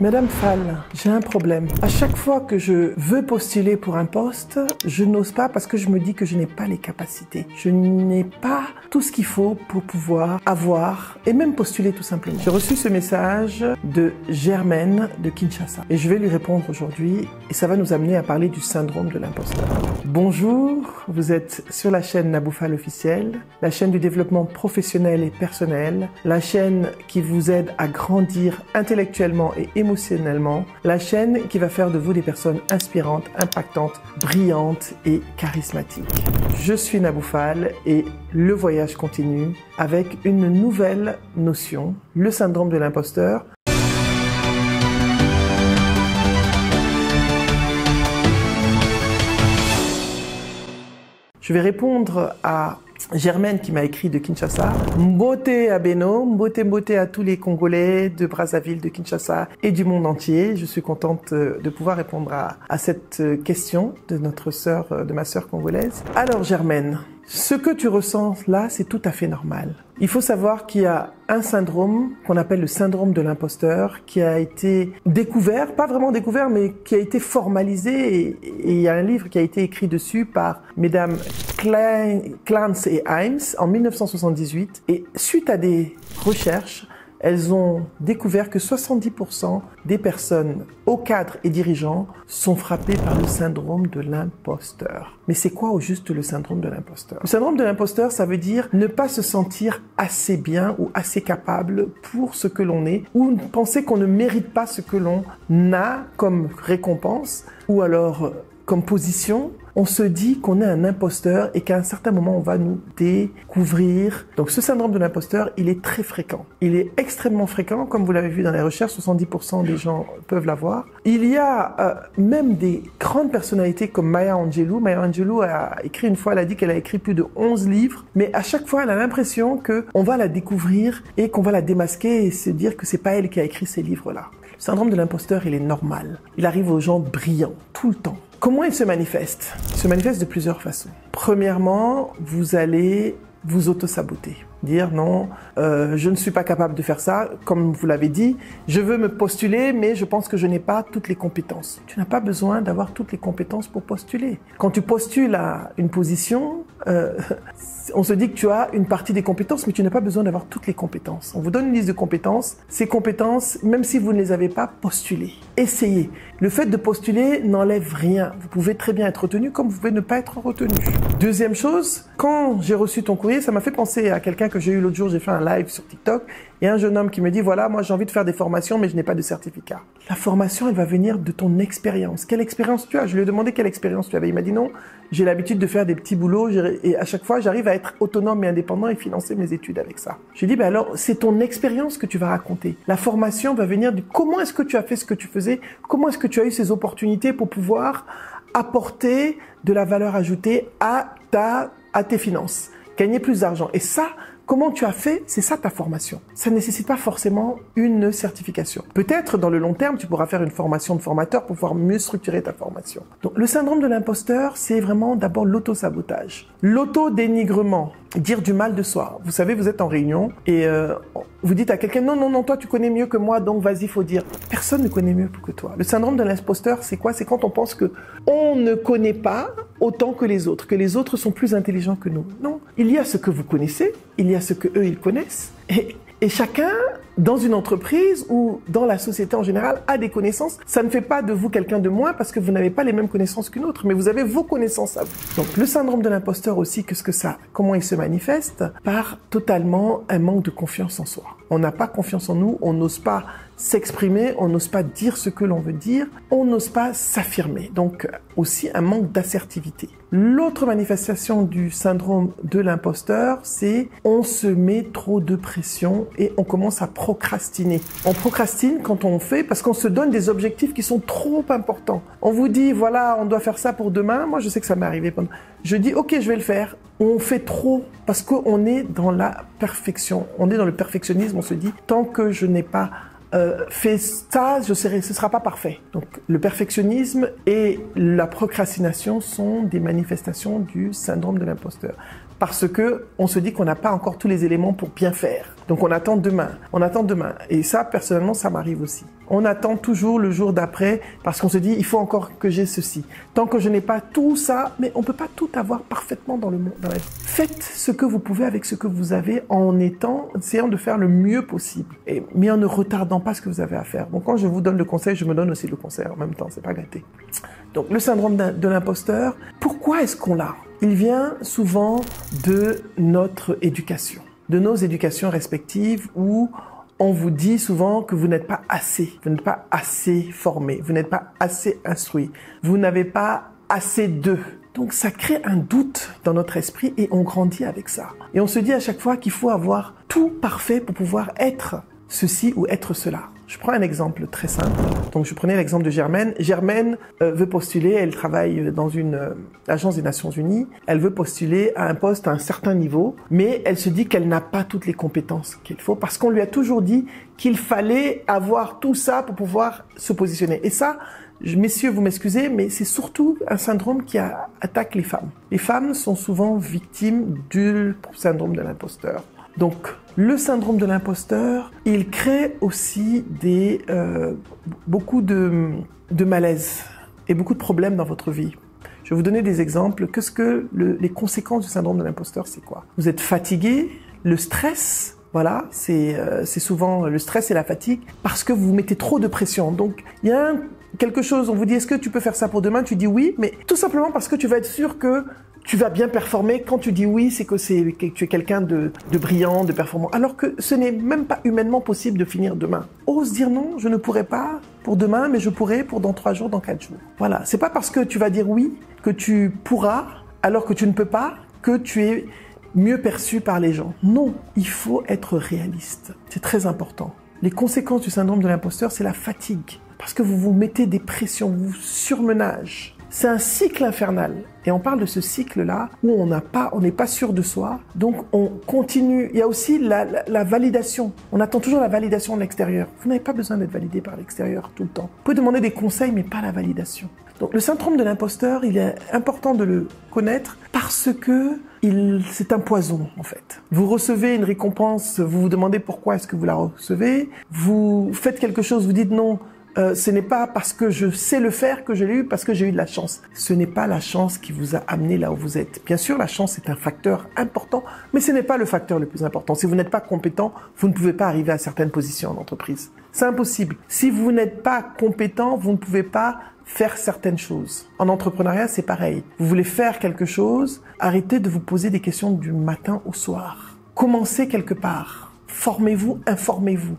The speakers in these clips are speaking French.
Madame Fall, j'ai un problème. À chaque fois que je veux postuler pour un poste, je n'ose pas parce que je me dis que je n'ai pas les capacités. Je n'ai pas tout ce qu'il faut pour pouvoir avoir et même postuler tout simplement. J'ai reçu ce message de Germaine de Kinshasa et je vais lui répondre aujourd'hui et ça va nous amener à parler du syndrome de l'imposteur. Bonjour, vous êtes sur la chaîne Nabou Fall officielle, la chaîne du développement professionnel et personnel, la chaîne qui vous aide à grandir intellectuellement et émotionnellement, la chaîne qui va faire de vous des personnes inspirantes, impactantes, brillantes et charismatiques. Je suis Nabou Fall et le voyage continue avec une nouvelle notion, le syndrome de l'imposteur. Je vais répondre à Germaine qui m'a écrit de Kinshasa. Mbote à Beno, mbote à tous les Congolais de Brazzaville, de Kinshasa et du monde entier. Je suis contente de pouvoir répondre à cette question de ma sœur congolaise. Alors Germaine, ce que tu ressens là, c'est tout à fait normal. Il faut savoir qu'il y a un syndrome qu'on appelle le syndrome de l'imposteur qui a été découvert, pas vraiment découvert, mais qui a été formalisé et il y a un livre qui a été écrit dessus par mesdames Clance et Himes en 1978 et suite à des recherches, elles ont découvert que 70% des personnes hauts cadres et dirigeants sont frappées par le syndrome de l'imposteur. Mais c'est quoi au juste le syndrome de l'imposteur? Le syndrome de l'imposteur, ça veut dire ne pas se sentir assez bien ou assez capable pour ce que l'on est ou penser qu'on ne mérite pas ce que l'on a comme récompense ou alors comme position. On se dit qu'on est un imposteur et qu'à un certain moment, on va nous découvrir. Donc, ce syndrome de l'imposteur, il est très fréquent. Il est extrêmement fréquent. Comme vous l'avez vu dans les recherches, 70% des gens peuvent l'avoir. Il y a même des grandes personnalités comme Maya Angelou. Maya Angelou a écrit une fois, elle a dit qu'elle a écrit plus de 11 livres. Mais à chaque fois, elle a l'impression qu'on va la découvrir et qu'on va la démasquer et se dire que c'est pas elle qui a écrit ces livres-là. Le syndrome de l'imposteur, il est normal. Il arrive aux gens brillants, tout le temps. Comment il se manifeste? Il se manifeste de plusieurs façons. Premièrement, vous allez vous auto-saboter. Dire non, je ne suis pas capable de faire ça. Comme vous l'avez dit, je veux me postuler, mais je pense que je n'ai pas toutes les compétences. Tu n'as pas besoin d'avoir toutes les compétences pour postuler. Quand tu postules à une position, on se dit que tu as une partie des compétences, mais tu n'as pas besoin d'avoir toutes les compétences. On vous donne une liste de compétences. Ces compétences, même si vous ne les avez pas, postulez. Essayez. Le fait de postuler n'enlève rien. Vous pouvez très bien être retenu comme vous pouvez ne pas être retenu. Deuxième chose, quand j'ai reçu ton courrier, ça m'a fait penser à quelqu'un que j'ai eu l'autre jour. J'ai fait un live sur TikTok et un jeune homme qui me dit, voilà, moi j'ai envie de faire des formations, mais je n'ai pas de certificat. La formation, elle va venir de ton expérience. Quelle expérience tu as? Je lui ai demandé quelle expérience tu avais. Il m'a dit non, j'ai l'habitude de faire des petits boulots et à chaque fois, j'arrive à être autonome et indépendant et financer mes études avec ça. Je lui ai dit, alors, c'est ton expérience que tu vas raconter. La formation va venir de comment est-ce que tu as fait ce que tu faisais, comment est-ce que tu as eu ces opportunités pour pouvoir apporter de la valeur ajoutée à tes finances, gagner plus d'argent. Et ça, comment tu as fait, c'est ça ta formation. Ça ne nécessite pas forcément une certification. Peut-être dans le long terme, tu pourras faire une formation de formateur pour pouvoir mieux structurer ta formation. Donc le syndrome de l'imposteur, c'est vraiment d'abord l'auto-sabotage, l'auto-dénigrement, dire du mal de soi. Vous savez, vous êtes en réunion et vous dites à quelqu'un non, toi tu connais mieux que moi, donc vas-y, faut dire. Personne ne connaît mieux que toi. Le syndrome de l'imposteur, c'est quoi? C'est quand on pense que on ne connaît pas autant que les autres sont plus intelligents que nous. Non, il y a ce que vous connaissez, il y a ce que eux ils connaissent et chacun dans une entreprise ou dans la société en général a des connaissances. Ça ne fait pas de vous quelqu'un de moins parce que vous n'avez pas les mêmes connaissances qu'une autre, mais vous avez vos connaissances à vous. Donc le syndrome de l'imposteur aussi, comment il se manifeste? Par totalement un manque de confiance en soi. On n'a pas confiance en nous, on n'ose pas s'exprimer, on n'ose pas dire ce que l'on veut dire, on n'ose pas s'affirmer. Donc aussi un manque d'assertivité. L'autre manifestation du syndrome de l'imposteur, c'est on se met trop de pression et on commence à procrastiner. On procrastine quand on fait parce qu'on se donne des objectifs qui sont trop importants. On vous dit voilà, on doit faire ça pour demain. Moi, je sais que ça m'est arrivé. Je dis ok, je vais le faire. On fait trop parce qu'on est dans la perfection. On est dans le perfectionnisme. On se dit tant que je n'ai pas fait ça, ce sera pas parfait. Donc le perfectionnisme et la procrastination sont des manifestations du syndrome de l'imposteur. parce que on se dit qu'on n'a pas encore tous les éléments pour bien faire. Donc on attend demain, Et ça, personnellement, ça m'arrive aussi. On attend toujours le jour d'après parce qu'on se dit, il faut encore que j'ai ceci. Tant que je n'ai pas tout ça, mais on peut pas tout avoir parfaitement dans le monde, dans la vie. Faites ce que vous pouvez avec ce que vous avez en essayant de faire le mieux possible. Mais en ne retardant pas ce que vous avez à faire. Donc quand je vous donne le conseil, je me donne aussi le conseil en même temps, c'est pas gâté. Donc le syndrome de l'imposteur, pourquoi est-ce qu'on l'a? Il vient souvent de notre éducation, de nos éducations respectives où on vous dit souvent que vous n'êtes pas assez formé, vous n'êtes pas assez instruit, vous n'avez pas assez d'eux. Donc ça crée un doute dans notre esprit et on grandit avec ça. Et on se dit à chaque fois qu'il faut avoir tout parfait pour pouvoir être ceci ou être cela. Je prends un exemple très simple. Donc je prenais l'exemple de Germaine. Germaine veut postuler, elle travaille dans une agence des Nations Unies. Elle veut postuler à un poste à un certain niveau, mais elle se dit qu'elle n'a pas toutes les compétences qu'il faut parce qu'on lui a toujours dit qu'il fallait avoir tout ça pour pouvoir se positionner. Et ça, messieurs, vous m'excusez, mais c'est surtout un syndrome qui attaque les femmes. Les femmes sont souvent victimes du syndrome de l'imposteur. Donc, le syndrome de l'imposteur, il crée aussi beaucoup de malaise et beaucoup de problèmes dans votre vie. Je vais vous donner des exemples. Qu'est-ce que les conséquences du syndrome de l'imposteur, c'est quoi? Vous êtes fatigué, le stress, voilà, c'est souvent le stress et la fatigue parce que vous mettez trop de pression. Donc, il y a quelque chose, on vous dit, est-ce que tu peux faire ça pour demain? Tu dis oui, mais tout simplement parce que tu vas être sûr que tu vas bien performer. Quand tu dis oui, c'est que tu es quelqu'un de brillant, de performant. Alors que ce n'est même pas humainement possible de finir demain. Ose dire non, je ne pourrai pas pour demain, mais je pourrai pour dans 3 jours, dans 4 jours. Voilà. C'est pas parce que tu vas dire oui que tu pourras, alors que tu ne peux pas, que tu es mieux perçu par les gens. Non. Il faut être réaliste. C'est très important. Les conséquences du syndrome de l'imposteur, c'est la fatigue. Parce que vous vous mettez des pressions, vous surmenage. C'est un cycle infernal. Et on parle de ce cycle-là où on n'est pas sûr de soi. Donc, on continue. Il y a aussi la validation. On attend toujours la validation de l'extérieur. Vous n'avez pas besoin d'être validé par l'extérieur tout le temps. Vous pouvez demander des conseils, mais pas la validation. Donc, le syndrome de l'imposteur, il est important de le connaître parce que c'est un poison, en fait. Vous recevez une récompense, vous vous demandez pourquoi est-ce que vous la recevez. Vous faites quelque chose, vous dites non. Ce n'est pas parce que je sais le faire que je l'ai eu, parce que j'ai eu de la chance. Ce n'est pas la chance qui vous a amené là où vous êtes. Bien sûr, la chance est un facteur important, mais ce n'est pas le facteur le plus important. Si vous n'êtes pas compétent, vous ne pouvez pas arriver à certaines positions en entreprise. C'est impossible. Si vous n'êtes pas compétent, vous ne pouvez pas faire certaines choses. En entrepreneuriat, c'est pareil. Vous voulez faire quelque chose, arrêtez de vous poser des questions du matin au soir. Commencez quelque part. Formez-vous, informez-vous.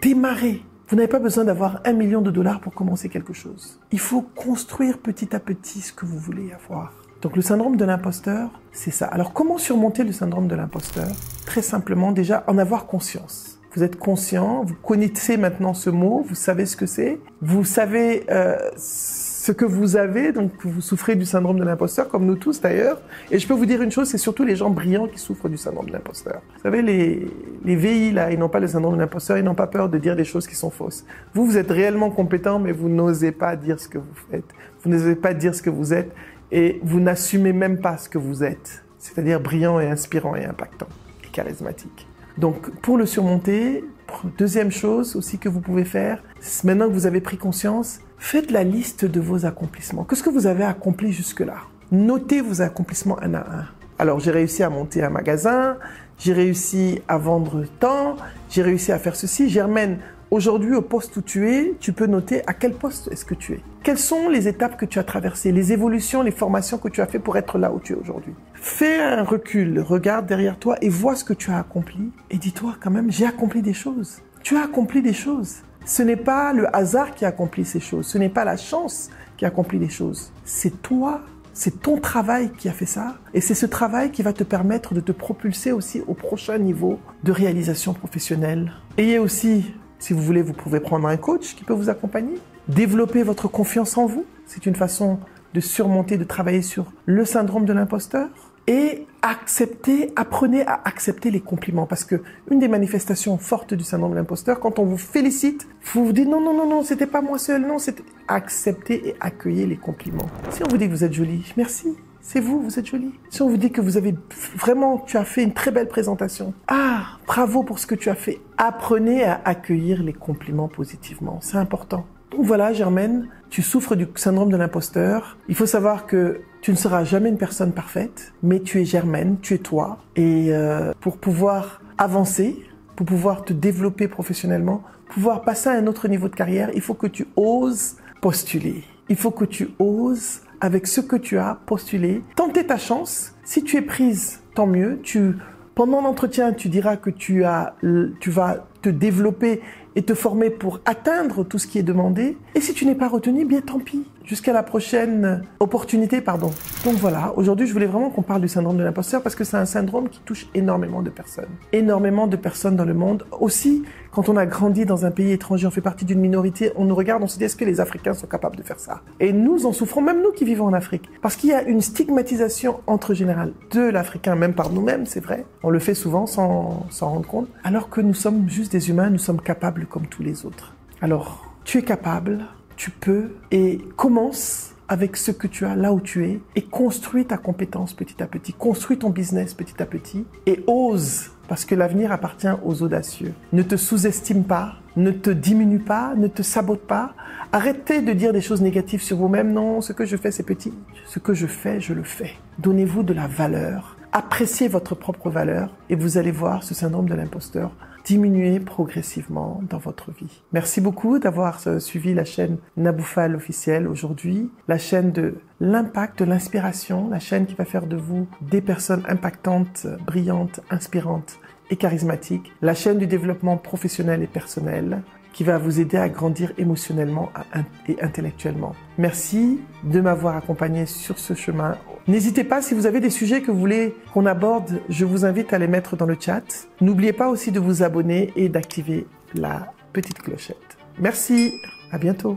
Démarrez. Vous n'avez pas besoin d'avoir $1 million pour commencer quelque chose. Il faut construire petit à petit ce que vous voulez avoir. Donc le syndrome de l'imposteur, c'est ça. Alors comment surmonter le syndrome de l'imposteur? Très simplement, déjà, en avoir conscience. Vous êtes conscient, vous connaissez maintenant ce mot, vous savez ce que c'est, vous savez ce que vous avez, donc vous souffrez du syndrome de l'imposteur, comme nous tous d'ailleurs. Et je peux vous dire une chose, c'est surtout les gens brillants qui souffrent du syndrome de l'imposteur. Vous savez, les VI, là, ils n'ont pas le syndrome de l'imposteur, ils n'ont pas peur de dire des choses qui sont fausses. Vous êtes réellement compétent, mais vous n'osez pas dire ce que vous faites. Vous n'osez pas dire ce que vous êtes et vous n'assumez même pas ce que vous êtes. C'est-à-dire brillant et inspirant et impactant et charismatique. Donc, pour le surmonter, deuxième chose aussi que vous pouvez faire, maintenant que vous avez pris conscience, faites la liste de vos accomplissements. Qu'est-ce que vous avez accompli jusque-là? Notez vos accomplissements un à un. Alors, j'ai réussi à monter un magasin, j'ai réussi à vendre tant, j'ai réussi à faire ceci. Germaine, aujourd'hui, au poste où tu es, tu peux noter à quel poste est-ce que tu es. Quelles sont les étapes que tu as traversées, les évolutions, les formations que tu as fait pour être là où tu es aujourd'hui. Fais un recul, regarde derrière toi et vois ce que tu as accompli. Et dis-toi quand même, j'ai accompli des choses. Tu as accompli des choses. Ce n'est pas le hasard qui accomplit ces choses. Ce n'est pas la chance qui accomplit les choses. C'est toi, c'est ton travail qui a fait ça. Et c'est ce travail qui va te permettre de te propulser aussi au prochain niveau de réalisation professionnelle. Ayez aussi, si vous voulez, vous pouvez prendre un coach qui peut vous accompagner. Développer votre confiance en vous. C'est une façon de surmonter, de travailler sur le syndrome de l'imposteur. Et apprenez à accepter les compliments. Parce que une des manifestations fortes du syndrome de l'imposteur, quand on vous félicite, vous vous dites non, c'était pas moi seul, non, c'était accepter et accueillir les compliments. Si on vous dit que vous êtes jolie, merci. c'est vous, vous êtes jolie. Si on vous dit que vous avez vraiment, tu as fait une très belle présentation. Ah, bravo pour ce que tu as fait. Apprenez à accueillir les compliments positivement, c'est important. Donc voilà, Germaine, tu souffres du syndrome de l'imposteur. Il faut savoir que tu ne seras jamais une personne parfaite, mais tu es Germaine, tu es toi. Et pour pouvoir avancer, pour pouvoir te développer professionnellement, pouvoir passer à un autre niveau de carrière, il faut que tu oses postuler. Il faut que tu oses, avec ce que tu as, postuler, tenter ta chance. Si tu es prise, tant mieux. Pendant l'entretien, tu diras que tu vas te développer et te former pour atteindre tout ce qui est demandé. Et si tu n'es pas retenu, bien tant pis. Jusqu'à la prochaine opportunité, pardon. Donc voilà, aujourd'hui, je voulais vraiment qu'on parle du syndrome de l'imposteur parce que c'est un syndrome qui touche énormément de personnes. Énormément de personnes dans le monde. Aussi, quand on a grandi dans un pays étranger, on fait partie d'une minorité, on nous regarde, on se dit, est-ce que les Africains sont capables de faire ça? Et nous en souffrons, même nous qui vivons en Afrique. Parce qu'il y a une stigmatisation entre général de l'Africain, même par nous-mêmes, c'est vrai. On le fait souvent sans s'en rendre compte. Alors que nous sommes juste des humains, nous sommes capables comme tous les autres. Alors, tu es capable, tu peux, et commence avec ce que tu as là où tu es et construis ta compétence petit à petit, construis ton business petit à petit et ose, parce que l'avenir appartient aux audacieux. Ne te sous-estime pas, ne te diminue pas, ne te sabote pas. Arrêtez de dire des choses négatives sur vous-même. Non, ce que je fais, c'est petit. Ce que je fais, je le fais. Donnez-vous de la valeur. Appréciez votre propre valeur et vous allez voir ce syndrome de l'imposteur diminuer progressivement dans votre vie. Merci beaucoup d'avoir suivi la chaîne Naboufal officielle aujourd'hui, la chaîne de l'impact, de l'inspiration, la chaîne qui va faire de vous des personnes impactantes, brillantes, inspirantes et charismatiques, la chaîne du développement professionnel et personnel qui va vous aider à grandir émotionnellement et intellectuellement. Merci de m'avoir accompagné sur ce chemin. N'hésitez pas, si vous avez des sujets que vous voulez qu'on aborde, je vous invite à les mettre dans le chat. N'oubliez pas aussi de vous abonner et d'activer la petite clochette. Merci, à bientôt.